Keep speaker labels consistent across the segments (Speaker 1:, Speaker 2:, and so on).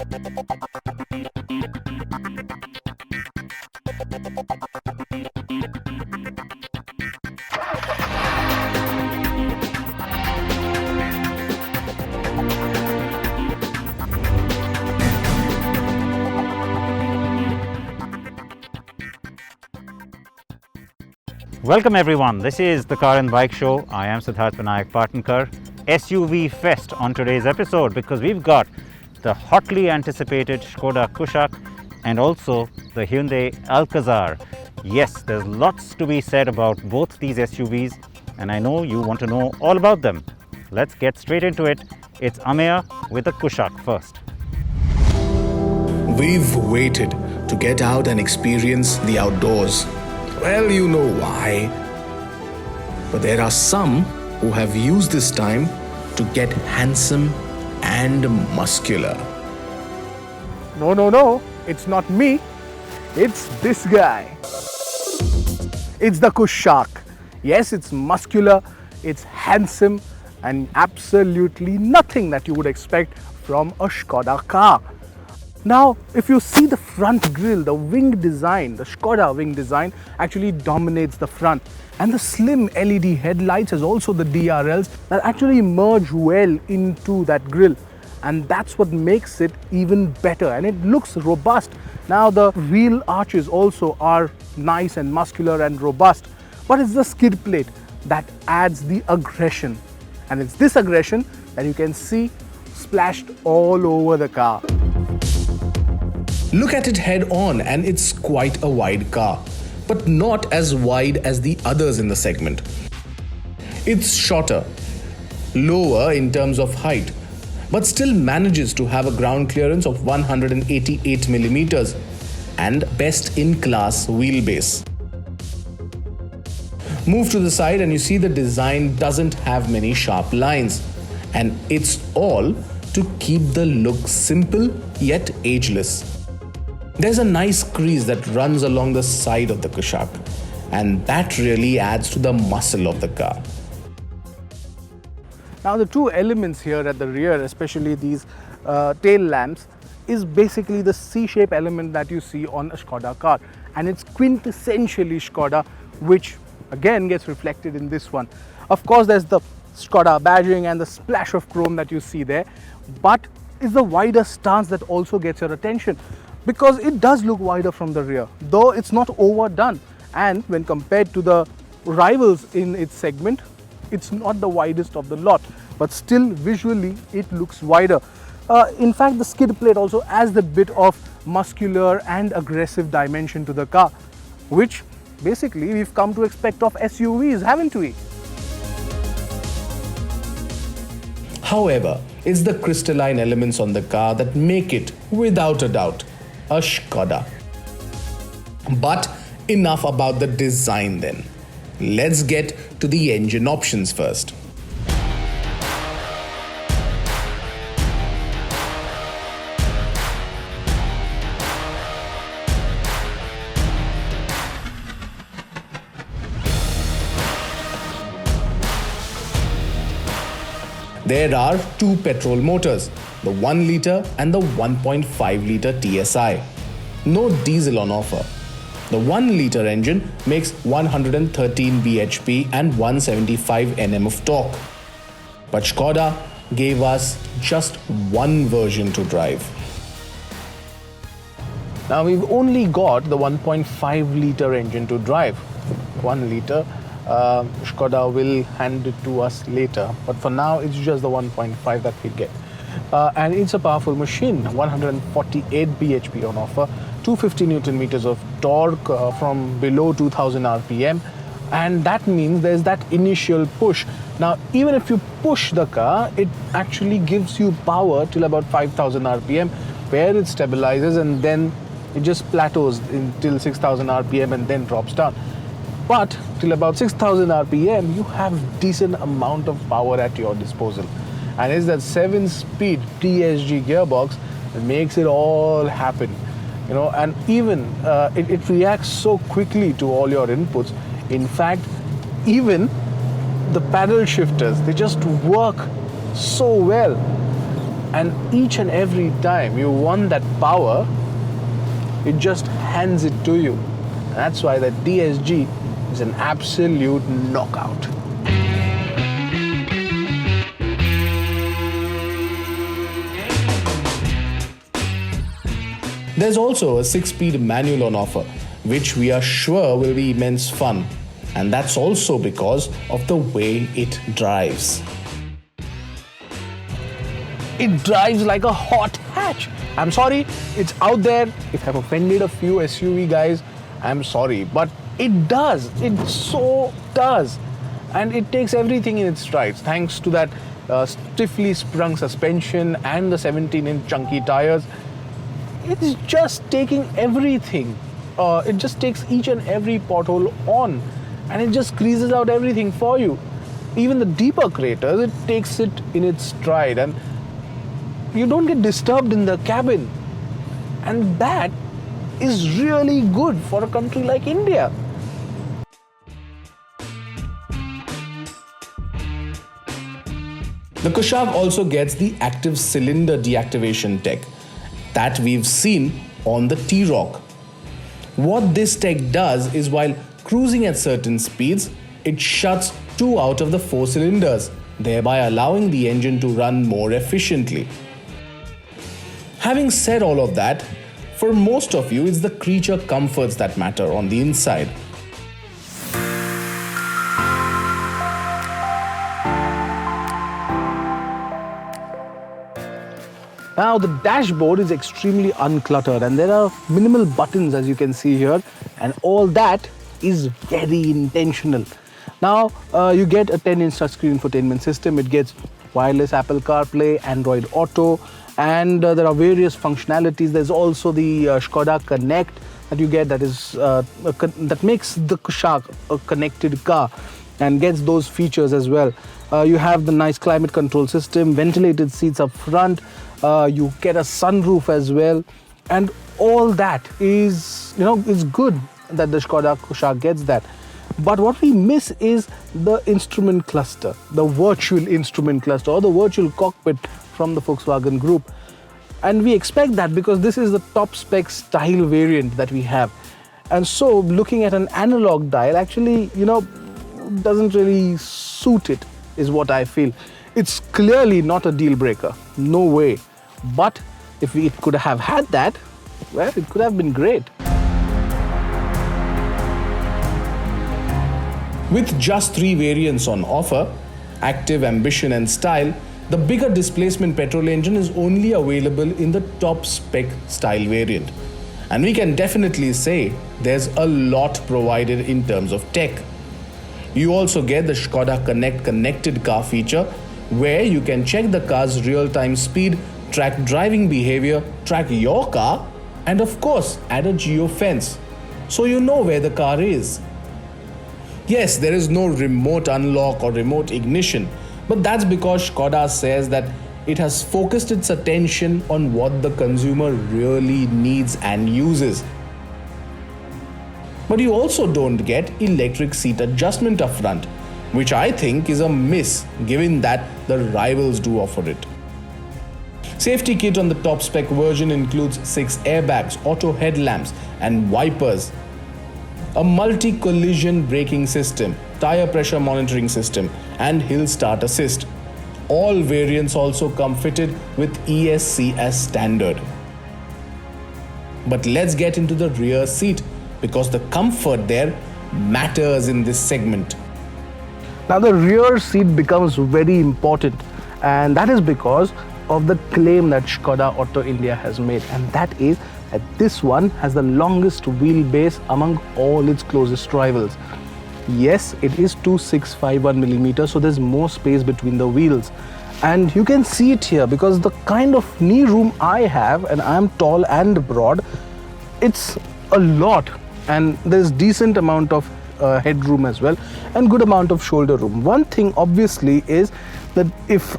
Speaker 1: Welcome everyone, this is the Car and Bike Show. I am Siddharth Vinayak Partnkar. SUV Fest on today's episode because we've got the hotly anticipated Skoda Kushaq and also the Hyundai Alcazar. Yes, there's lots to be said about both these SUVs and I know you want to know all about them. Let's get straight into it. It's Ameya with the Kushaq first.
Speaker 2: We've waited to get out and experience the outdoors. Well, you know why. But there are some who have used this time to get handsome and muscular.
Speaker 3: No, it's not me. It's this guy. It's the Kushaq. Yes, it's muscular, it's handsome, and absolutely nothing that you would expect from a Skoda car. Now, if you see the front grille, the wing design, the Skoda wing design actually dominates the front. And the slim LED headlights as also the DRLs that actually merge well into that grille. And that's what makes it even better. And it looks robust. Now, the wheel arches also are nice and muscular and robust. But it's the skid plate that adds the aggression. And it's this aggression that you can see splashed all over the car.
Speaker 2: Look at it head on and it's quite a wide car, but not as wide as the others in the segment. It's shorter, lower in terms of height, but still manages to have a ground clearance of 188 millimeters and best in class wheelbase. Move to the side and you see the design doesn't have many sharp lines, and it's all to keep the look simple yet ageless. There's a nice crease that runs along the side of the Kushaq, and that really adds to the muscle of the car.
Speaker 3: Now the two elements here at the rear, especially these tail lamps, is basically the C-shape element that you see on a Skoda car, and it's quintessentially Skoda, which again gets reflected in this one. Of course, there's the Skoda badging and the splash of chrome that you see there, but it's the wider stance that also gets your attention, because it does look wider from the rear, though it's not overdone. And when compared to the rivals in its segment, it's not the widest of the lot, but still visually it looks wider. In fact, the skid plate also adds the bit of muscular and aggressive dimension to the car, which basically we've come to expect of SUVs, haven't we?
Speaker 2: However, it's the crystalline elements on the car that make it, without a doubt, a Skoda. But enough about the design then. Let's get to the engine options first. There are two petrol motors, the 1 litre and the 1.5 litre TSI. No diesel on offer. The 1 litre engine makes 113 bhp and 175 Nm of torque. But Skoda gave us just one version to drive.
Speaker 3: Now we've only got the 1.5 litre engine to drive. 1 litre. Skoda will hand it to us later, but for now it's just the 1.5 that we get. And it's a powerful machine, 148 bhp on offer, 250 Newton meters of torque from below 2000 RPM, and that means there's that initial push. Now even if you push the car, it actually gives you power till about 5000 RPM, where it stabilizes and then it just plateaus until 6000 RPM and then drops down. But till about 6000 RPM, you have decent amount of power at your disposal. And it's that 7-speed TSG gearbox that makes it all happen. You know, and even it reacts so quickly to all your inputs. In fact, even the paddle shifters, they just work so well. And each and every time you want that power, it just hands it to you. That's why the DSG is an absolute knockout.
Speaker 2: There's also a 6-speed manual on offer, which we are sure will be immense fun. And that's also because of the way it drives.
Speaker 3: It drives like a hot hatch. I'm sorry, it's out there. If I've offended a few SUV guys, I'm sorry. But it does. It so does. And it takes everything in its strides thanks to that stiffly sprung suspension and the 17-inch chunky tires. It's just taking everything. It just takes each and every pothole on, and it just squeezes out everything for you. Even the deeper craters, it takes it in its stride, and you don't get disturbed in the cabin. And that is really good for a country like India.
Speaker 2: The Kushaq also gets the active cylinder deactivation tech that we've seen on the T-Roc. What this tech does is, while cruising at certain speeds, it shuts 2 out of the 4 cylinders, thereby allowing the engine to run more efficiently. Having said all of that, for most of you, it's the creature comforts that matter on the inside.
Speaker 3: Now the dashboard is extremely uncluttered and there are minimal buttons, as you can see here, and all that is very intentional. Now you get a 10-inch touchscreen infotainment system. It gets wireless Apple CarPlay, Android Auto, and there are various functionalities. There's also the Skoda Connect that you get, that is that makes the Kushaq a connected car and gets those features as well. You have the nice climate control system, ventilated seats up front, you get a sunroof as well, and all that is, is good that the Skoda Kushaq gets that. But what we miss is the instrument cluster, the virtual instrument cluster, or the virtual cockpit from the Volkswagen Group. And we expect that because this is the top spec style variant that we have. And so looking at an analog dial actually, doesn't really suit it, is what I feel. It's clearly not a deal breaker, no way. But if it could have had that, well, it could have been great.
Speaker 2: With just 3 variants on offer, Active, Ambition and Style, the bigger displacement petrol engine is only available in the top spec Style variant. And we can definitely say there's a lot provided in terms of tech. You also get the Skoda Connect connected car feature, where you can check the car's real-time speed, track driving behavior, track your car, and of course add a geofence, so you know where the car is. Yes, there is no remote unlock or remote ignition, but that's because Skoda says that it has focused its attention on what the consumer really needs and uses. But you also don't get electric seat adjustment up front, which I think is a miss given that the rivals do offer it. Safety kit on the top spec version includes 6 airbags, auto headlamps and wipers, a multi-collision braking system, tire pressure monitoring system and hill start assist. All variants also come fitted with ESC as standard. But let's get into the rear seat, because the comfort there matters in this segment.
Speaker 3: Now the rear seat becomes very important, and that is because of the claim that Skoda Auto India has made, and that is that this one has the longest wheelbase among all its closest rivals. Yes, it is 2651 millimeters, so there's more space between the wheels. And you can see it here because the kind of knee room I have, and I'm tall and broad, it's a lot. And there's decent amount of headroom as well, and good amount of shoulder room. One thing obviously is that if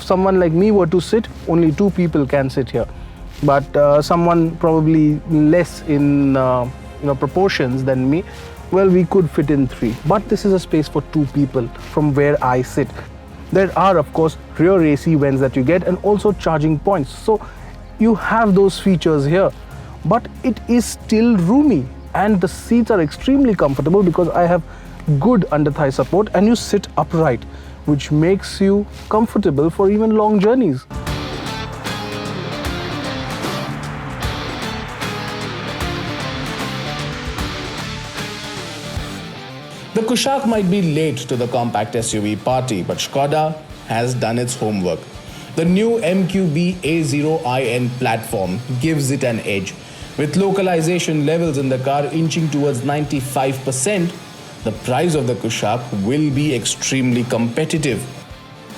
Speaker 3: someone like me were to sit, only 2 people can sit here. But someone probably less in proportions than me, well, we could fit in 3. But this is a space for 2 people from where I sit. There are, of course, rear AC vents that you get and also charging points. So you have those features here, but it is still roomy and the seats are extremely comfortable because I have good under thigh support and you sit upright, which makes you comfortable for even long journeys.
Speaker 2: The Kushaq might be late to the compact SUV party, but Skoda has done its homework. The new MQB A0iN platform gives it an edge. With localization levels in the car inching towards 95%, the price of the Kushaq will be extremely competitive.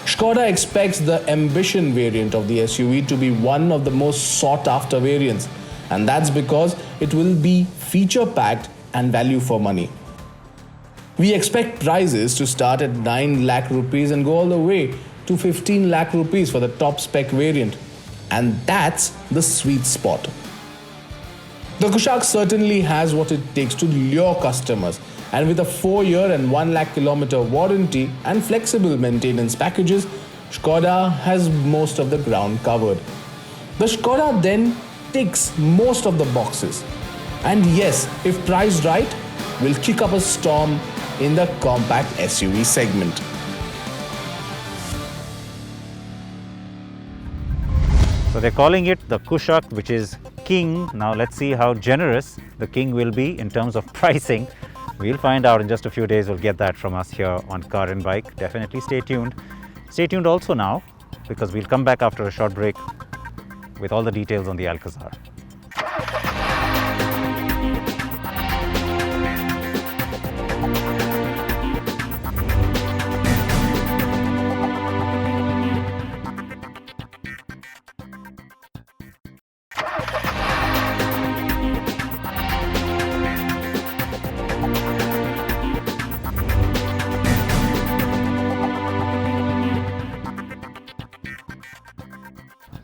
Speaker 2: Skoda expects the Ambition variant of the SUV to be one of the most sought-after variants, and that's because it will be feature-packed and value for money. We expect prices to start at 9 lakh rupees and go all the way to 15 lakh rupees for the top spec variant. And that's the sweet spot. The Kushaq certainly has what it takes to lure customers, and with a 4-year and 1 lakh kilometer warranty and flexible maintenance packages, Skoda has most of the ground covered. The Skoda then ticks most of the boxes. And yes, if priced right, will kick up a storm in the compact SUV segment.
Speaker 1: So they're calling it the Kushaq, which is King. Now let's see how generous the King will be in terms of pricing. We'll find out in just a few days. We'll get that from us here on Car and Bike. Definitely stay tuned. Stay tuned also now, because we'll come back after a short break with all the details on the Alcazar.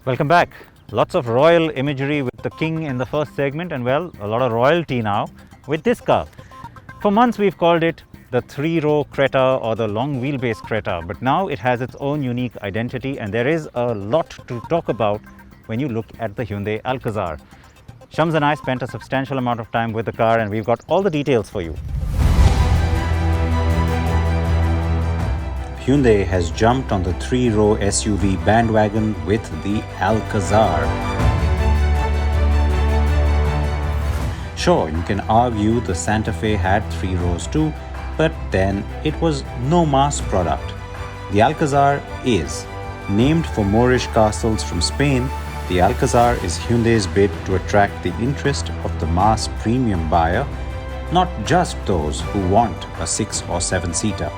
Speaker 1: Welcome back. Lots of royal imagery with the King in the first segment, and well, a lot of royalty now with this car. For months we've called it the 3-row Creta or the long wheelbase Creta, but now it has its own unique identity, and there is a lot to talk about when you look at the Hyundai Alcazar. Shams and I spent a substantial amount of time with the car, and we've got all the details for you. Hyundai has jumped on the 3-row SUV bandwagon with the Alcazar. Sure, you can argue the Santa Fe had 3 rows too, but then it was no mass product. The Alcazar is. Named for Moorish castles from Spain, the Alcazar is Hyundai's bid to attract the interest of the mass premium buyer, not just those who want a 6 or 7-seater.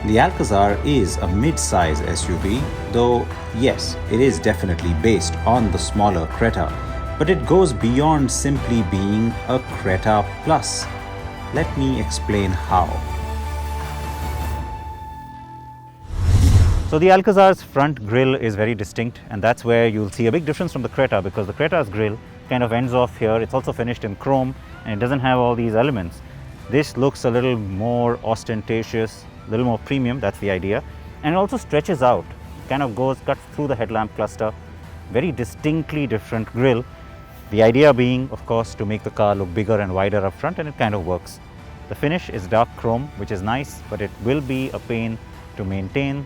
Speaker 1: The Alcazar is a mid-size SUV, though yes, it is definitely based on the smaller Creta, but it goes beyond simply being a Creta Plus. Let me explain how. So the Alcazar's front grille is very distinct, and that's where you'll see a big difference from the Creta, because the Creta's grille kind of ends off here. It's also finished in chrome and it doesn't have all these elements. This looks a little more ostentatious, a little more premium, that's the idea. And it also stretches out, kind of cuts through the headlamp cluster. Very distinctly different grille. The idea being, of course, to make the car look bigger and wider up front, and it kind of works. The finish is dark chrome, which is nice, but it will be a pain to maintain.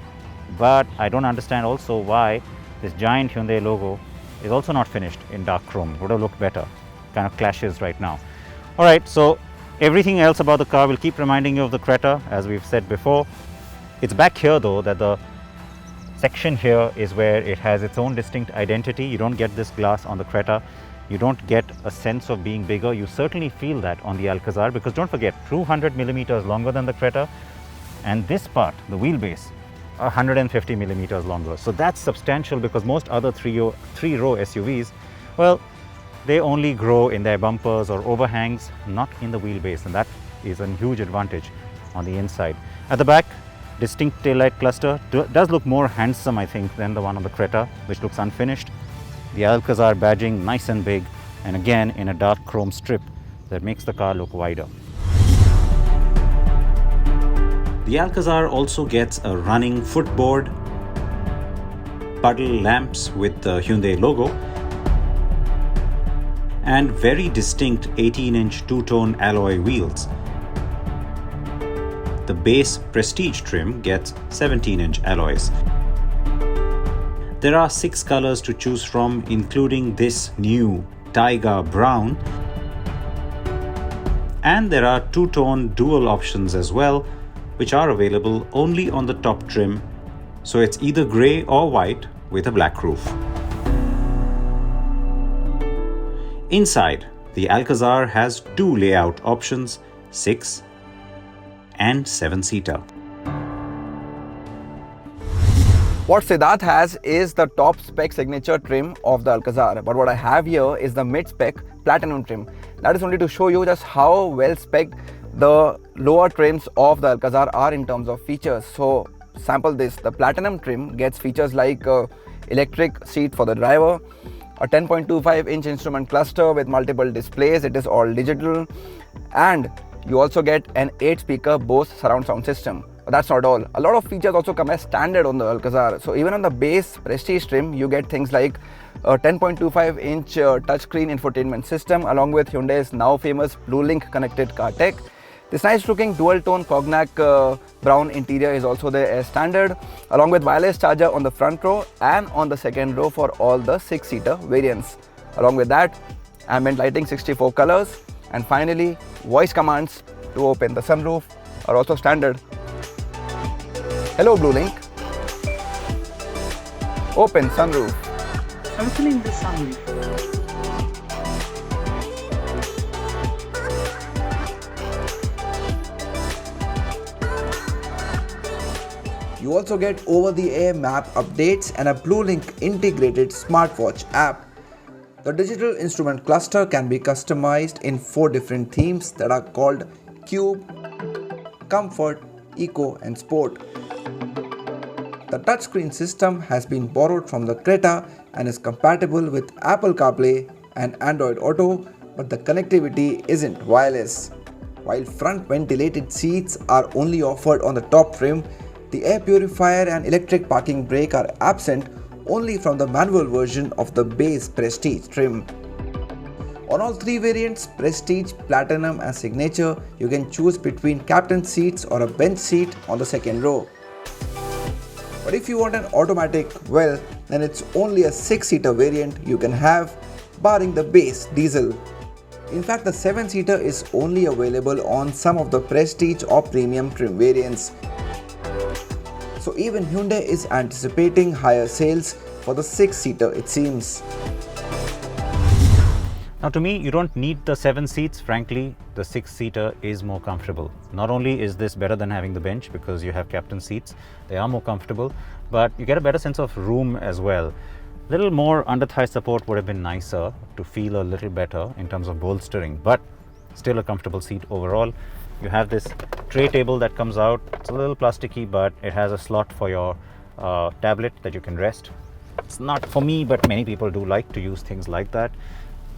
Speaker 1: But I don't understand also why this giant Hyundai logo is also not finished in dark chrome. It would have looked better. Kind of clashes right now. All right, so everything else about the car will keep reminding you of the Creta, as we've said before. It's back here though that the section here is where it has its own distinct identity. You don't get this glass on the Creta. You don't get a sense of being bigger. You certainly feel that on the Alcazar, because don't forget, 200 millimeters longer than the Creta, and this part, the wheelbase, 150 millimeters longer. So that's substantial, because most other 3-row SUVs, well, they only grow in their bumpers or overhangs, not in the wheelbase, and that is a huge advantage on the inside. At the back, distinct taillight cluster does look more handsome, I think, than the one on the Creta, which looks unfinished. The Alcazar badging nice and big, and again in a dark chrome strip that makes the car look wider. The Alcazar also gets a running footboard, puddle lamps with the Hyundai logo, and very distinct 18-inch two-tone alloy wheels. The base Prestige trim gets 17-inch alloys. There are 6 colors to choose from, including this new Tiger Brown. And there are two-tone dual options as well, which are available only on the top trim. So it's either grey or white with a black roof. Inside, the Alcazar has 2 layout options, 6 and 7-seater.
Speaker 4: What Siddharth has is the top spec signature trim of the Alcazar, but what I have here is the mid-spec platinum trim. That is only to show you just how well spec'd the lower trims of the Alcazar are in terms of features. So sample this. The platinum trim gets features like electric seat for the driver, a 10.25-inch instrument cluster with multiple displays, it is all digital, and you also get an 8-speaker Bose surround sound system. But that's not all. A lot of features also come as standard on the Alcazar. So even on the base Prestige trim, you get things like a 10.25-inch touchscreen infotainment system along with Hyundai's now famous BlueLink connected car tech. This nice looking dual tone cognac brown interior is also there as standard, along with wireless charger on the front row and on the second row for all the 6-seater variants. Along with that, ambient lighting 64 colors, and finally voice commands to open the sunroof are also standard. Hello BlueLink. Open sunroof.
Speaker 5: Opening the sunroof.
Speaker 4: You also get over-the-air map updates and a BlueLink integrated smartwatch app. The digital instrument cluster can be customized in 4 different themes that are called Cube, Comfort, Eco and Sport. The touchscreen system has been borrowed from the Creta and is compatible with Apple CarPlay and Android Auto, but the connectivity isn't wireless. While front ventilated seats are only offered on the top trim, the air purifier and electric parking brake are absent only from the manual version of the base Prestige trim. On all 3 variants, Prestige, Platinum and Signature, you can choose between captain seats or a bench seat on the second row. But if you want an automatic, well, then it's only a 6-seater variant you can have, barring the base diesel. In fact, the 7-seater is only available on some of the Prestige or Premium trim variants. So even Hyundai is anticipating higher sales for the 6-seater, it seems.
Speaker 1: Now to me, you don't need the 7 seats. Frankly, the 6-seater is more comfortable. Not only is this better than having the bench because you have captain seats, they are more comfortable, but you get a better sense of room as well. Little more under thigh support would have been nicer to feel a little better in terms of bolstering, but still a comfortable seat overall. You have this tray table that comes out. It's a little plasticky, but it has a slot for your tablet that you can rest. It's not for me, but many people do like to use things like that.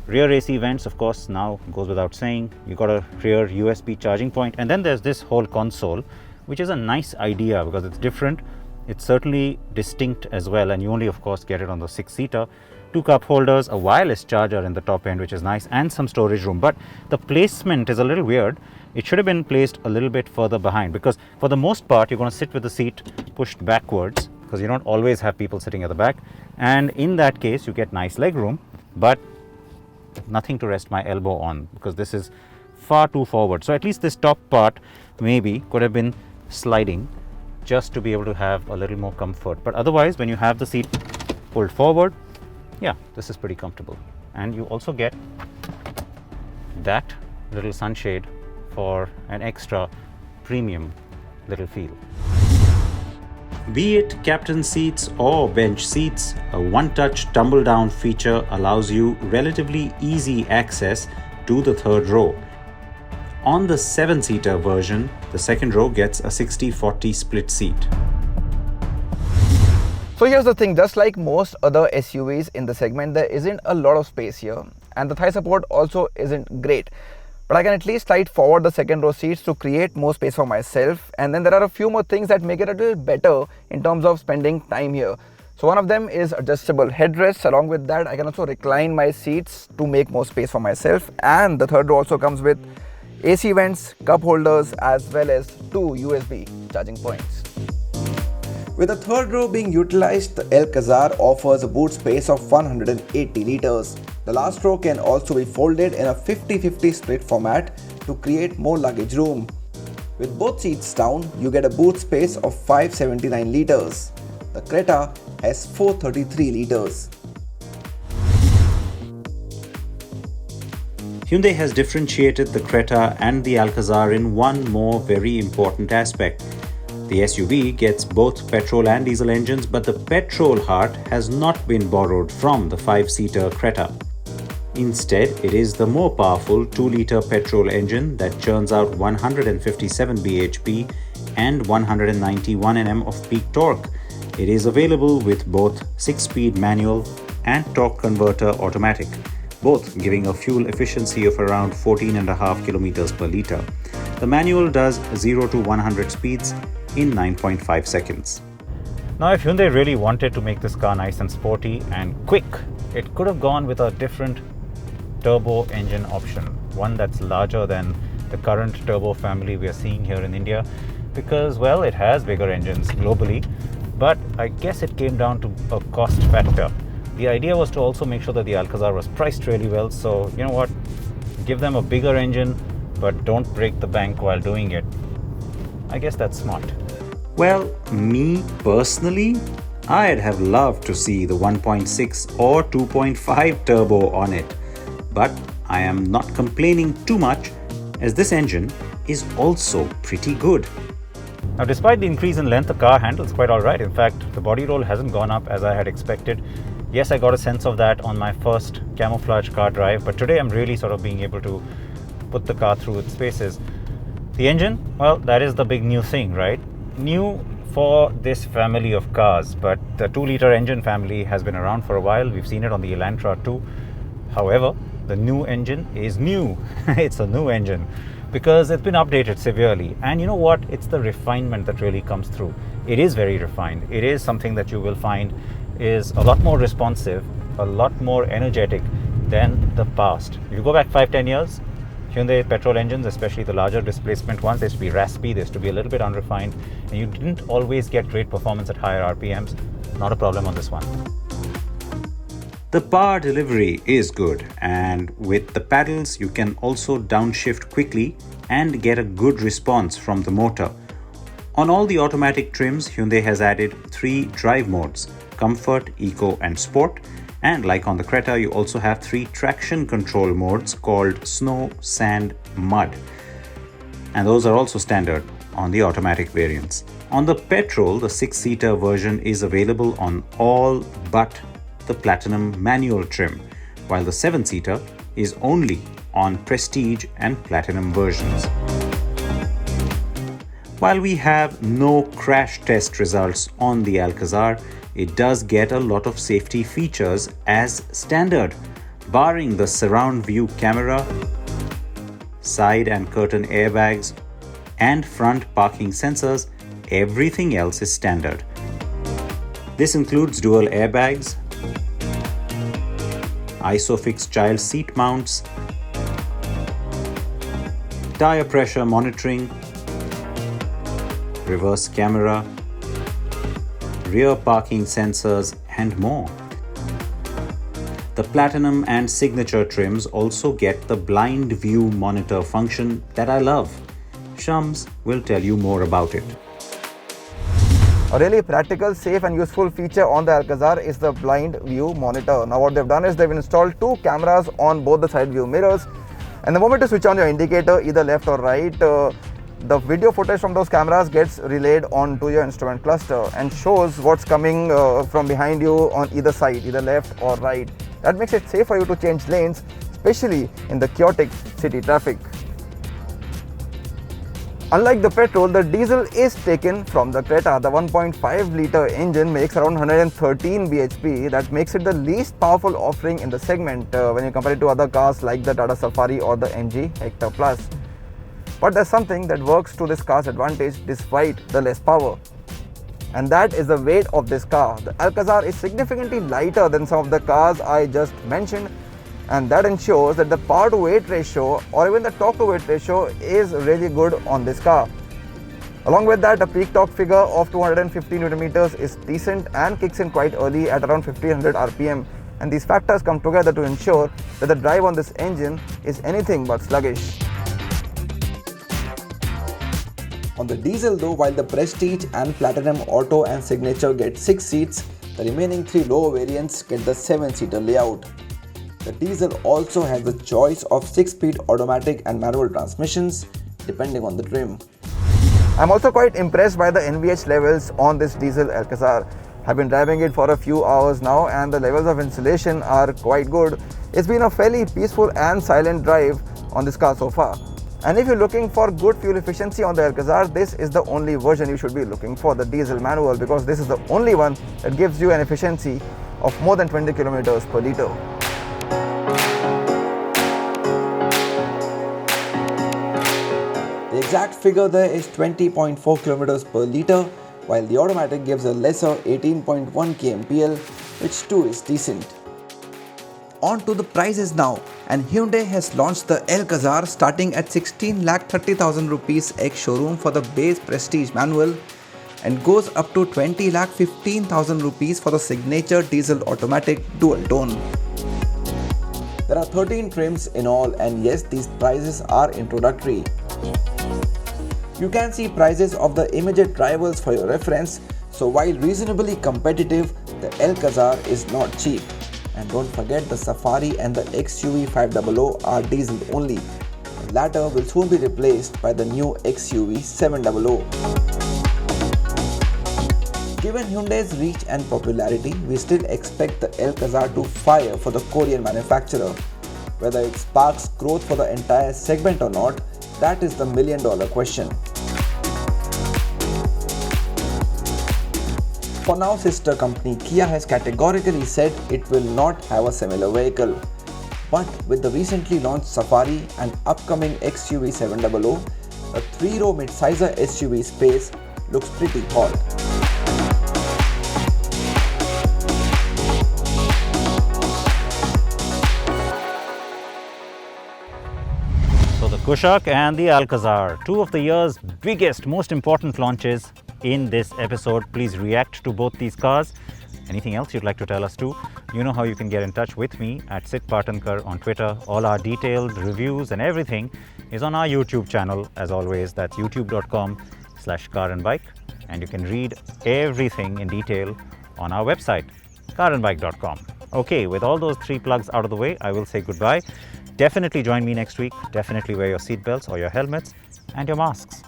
Speaker 1: Rear AC vents, of course, now goes without saying. You got a rear USB charging point, and then there's this whole console, which is a nice idea because it's different. It's certainly distinct as well, and you only, of course, get it on the 6-seater. 2 cup holders, a wireless charger in the top end, which is nice, and some storage room. But the placement is a little weird. It should have been placed a little bit further behind because for the most part, you're going to sit with the seat pushed backwards because you don't always have people sitting at the back. And in that case, you get nice leg room, but nothing to rest my elbow on because this is far too forward. So at least this top part maybe could have been sliding just to be able to have a little more comfort. But otherwise, when you have the seat pulled forward, yeah, this is pretty comfortable. And you also get that little sunshade for an extra premium little feel. Be it captain seats or bench seats, a one-touch tumble-down feature allows you relatively easy access to the third row. On the 7-seater version, the second row gets a 60-40 split seat.
Speaker 4: So here's the thing, just like most other SUVs in the segment, there isn't a lot of space here, and the thigh support also isn't great.
Speaker 6: but I can at least slide forward the second row seats to create more space for myself. And then there are a few more things that make it a little better in terms of spending time here. So one of them is adjustable headrests. Along with that, I can also recline my seats to make more space for myself. And the third row also comes with AC vents, cup holders, as well as 2 USB charging points.
Speaker 4: With the third row being utilized, the Alcazar offers a boot space of 180 liters. The last row can also be folded in a 50-50 split format to create more luggage room. With both seats down, you get a boot space of 579 liters. The Creta has 433 liters.
Speaker 1: Hyundai has differentiated the Creta and the Alcazar in one more very important aspect. The SUV gets both petrol and diesel engines, but the petrol heart has not been borrowed from the 5-seater Creta. Instead, it is the more powerful 2-liter petrol engine that churns out 157 bhp and 191 Nm of peak torque. It is available with both 6-speed manual and torque converter automatic, both giving a fuel efficiency of around 14.5 kilometers per liter. The manual does 0 to 100 speeds in 9.5 seconds. Now, if Hyundai really wanted to make this car nice and sporty and quick, it could have gone with a different turbo engine option, one that's larger than the current turbo family we are seeing here in India, because, well, it has bigger engines globally, but I guess it came down to a cost factor. The idea was to also make sure that the Alcazar was priced really well, so you know what, give them a bigger engine, but don't break the bank while doing it. I guess that's smart.
Speaker 7: Well, me personally, I'd have loved to see the 1.6 or 2.5 turbo on it. But I am not complaining too much, as this engine is also pretty good.
Speaker 1: Now, despite the increase in length, the car handles quite alright. In fact, the body roll hasn't gone up as I had expected. Yes, I got a sense of that on my first camouflage car drive, but today I'm really sort of being able to put the car through its paces. The engine, well, that is the big new thing, right? New for this family of cars, but the 2-liter engine family has been around for a while. We've seen it on the Elantra too. However, the new engine is new. It's a new engine because it's been updated severely. And you know what? It's the refinement that really comes through. It is very refined. It is something that you will find is a lot more responsive, a lot more energetic than the past. If you go back 5-10 years, Hyundai petrol engines, especially the larger displacement ones, they used to be raspy, they used to be a little bit unrefined, and you didn't always get great performance at higher RPMs. Not a problem on this one.
Speaker 7: The power delivery is good, and with the paddles you can also downshift quickly and get a good response from the motor. On all the automatic trims, Hyundai has added 3 drive modes: Comfort, Eco and Sport. And like on the Creta, you also have 3 traction control modes called Snow, Sand, Mud. And those are also standard on the automatic variants. On the petrol, the 6-seater version is available on all but the Platinum manual trim, while the 7-seater is only on Prestige and Platinum versions. While we have no crash test results on the Alcazar, it does get a lot of safety features as standard. Barring the surround view camera, side and curtain airbags, and front parking sensors, everything else is standard. This includes dual airbags, ISOFIX child seat mounts, tire pressure monitoring, reverse camera, rear parking sensors, and more. The Platinum and Signature trims also get the blind view monitor function that I love. Shams will tell you more about it.
Speaker 6: A really practical, safe and useful feature on the Alcazar is the blind view monitor. Now what they've done is they've installed 2 cameras on both the side view mirrors, and the moment you switch on your indicator, either left or right, the video footage from those cameras gets relayed onto your instrument cluster and shows what's coming from behind you on either side, either left or right. That makes it safe for you to change lanes, especially in the chaotic city traffic. Unlike the petrol, the diesel is taken from the Creta. The 1.5 litre engine makes around 113 bhp. That makes it the least powerful offering in the segment when you compare it to other cars like the Tata Safari or the MG Hector Plus. But there's something that works to this car's advantage despite the less power. And that is the weight of this car. The Alcazar is significantly lighter than some of the cars I just mentioned, and that ensures that the power to weight ratio or even the torque to weight ratio is really good on this car. Along with that, a peak torque figure of 250 Nm is decent and kicks in quite early at around 1500 rpm, and these factors come together to ensure that the drive on this engine is anything but sluggish.
Speaker 4: On the diesel though, while the Prestige and Platinum Auto and Signature get 6 seats, the remaining 3 lower variants get the 7-seater layout. The diesel also has the choice of 6-speed automatic and manual transmissions depending on the trim.
Speaker 6: I'm also quite impressed by the NVH levels on this diesel Alcazar. I've been driving it for a few hours now and the levels of insulation are quite good. It's been a fairly peaceful and silent drive on this car so far. And if you're looking for good fuel efficiency on the Alcazar, this is the only version you should be looking for, the diesel manual, because this is the only one that gives you an efficiency of more than 20 kilometers per litre.
Speaker 4: The exact figure there is 20.4 km per litre, while the automatic gives a lesser 18.1 kmpl, which too is decent. On to the prices now, and Hyundai has launched the Alcazar starting at 16,30,000 rupees ex-showroom for the base Prestige manual and goes up to 20,15,000 rupees for the signature diesel automatic dual tone. There are 13 trims in all, and yes, these prices are introductory. You can see prices of the immediate rivals for your reference, so while reasonably competitive, the Alcazar is not cheap. And don't forget, the Safari and the XUV 500 are diesel only. The latter will soon be replaced by the new XUV 700. Given Hyundai's reach and popularity, we still expect the Alcazar to fire for the Korean manufacturer. Whether it sparks growth for the entire segment or not, that is the million-dollar question. For now, sister company Kia has categorically said it will not have a similar vehicle. But with the recently launched Safari and upcoming XUV 700, a 3-row midsizer SUV space looks pretty hot.
Speaker 1: So the Kushaq and the Alcazar, two of the year's biggest, most important launches in this episode. Please react to both these cars. Anything else you'd like to tell us too? You know how you can get in touch with me at Sid Patankar on Twitter. All our detailed reviews and everything is on our YouTube channel. As always, that's youtube.com/carandbike, and you can read everything in detail on our website, carandbike.com. Okay, with all those 3 plugs out of the way, I will say goodbye. Definitely join me next week. Definitely wear your seatbelts or your helmets and your masks.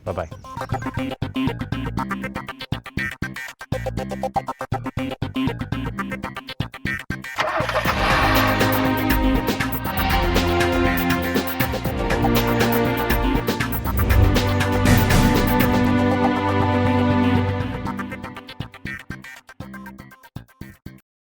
Speaker 1: Bye-bye.